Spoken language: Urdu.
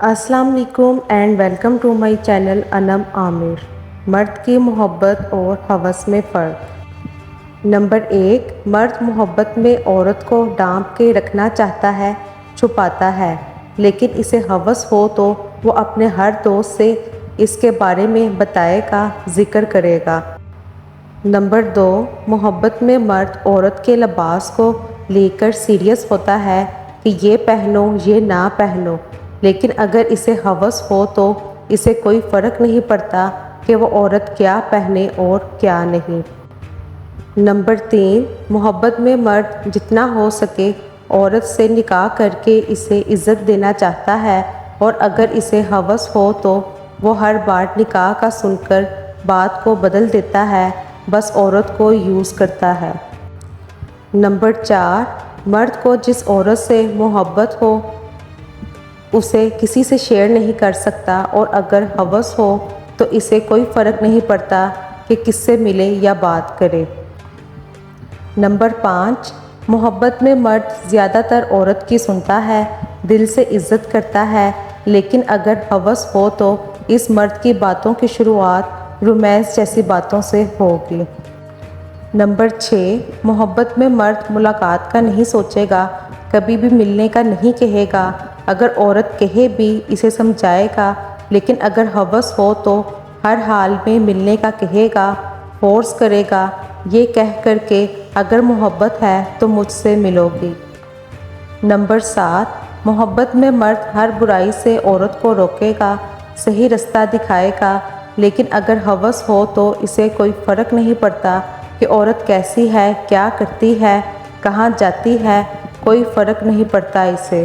السلام علیکم and welcome to my channel Anam Aamir. مرد کی محبت اور ہوس میں فرق۔ نمبر 1، مرد محبت میں عورت کو ڈانپ کے رکھنا چاہتا ہے، چھپاتا ہے، لیکن اسے ہوس ہو تو وہ اپنے ہر دوست سے اس کے بارے میں بتائے گا، ذکر کرے گا۔ نمبر 2، محبت میں مرد عورت کے لباس کو لے کر سیریس ہوتا ہے کہ یہ پہنو یہ نہ پہنو، لیکن اگر اسے ہوس ہو تو اسے کوئی فرق نہیں پڑتا کہ وہ عورت کیا پہنے اور کیا نہیں۔ نمبر 3، محبت میں مرد جتنا ہو سکے عورت سے نکاح کر کے اسے عزت دینا چاہتا ہے، اور اگر اسے ہوس ہو تو وہ ہر بار نکاح کا سن کر بات کو بدل دیتا ہے، بس عورت کو یوز کرتا ہے۔ نمبر 4، مرد کو جس عورت سے محبت ہو اسے کسی سے شیئر نہیں کر سکتا، اور اگر ہوس ہو تو اسے کوئی فرق نہیں پڑتا کہ کس سے ملے یا بات کرے۔ نمبر 5، محبت میں مرد زیادہ تر عورت کی سنتا ہے، دل سے عزت کرتا ہے، لیکن اگر ہوس ہو تو اس مرد کی باتوں کی شروعات رومانس جیسی باتوں سے ہوگی۔ نمبر 6، محبت میں مرد ملاقات کا نہیں سوچے گا، کبھی بھی ملنے کا نہیں کہے گا، اگر عورت کہے بھی اسے سمجھائے گا، لیکن اگر ہوس ہو تو ہر حال میں ملنے کا کہے گا، فورس کرے گا، یہ کہہ کر کہ اگر محبت ہے تو مجھ سے ملو گی۔ نمبر 7، محبت میں مرد ہر برائی سے عورت کو روکے گا، صحیح رستہ دکھائے گا، لیکن اگر ہوس ہو تو اسے کوئی فرق نہیں پڑتا کہ عورت کیسی ہے، کیا کرتی ہے، کہاں جاتی ہے، کوئی فرق نہیں پڑتا اسے۔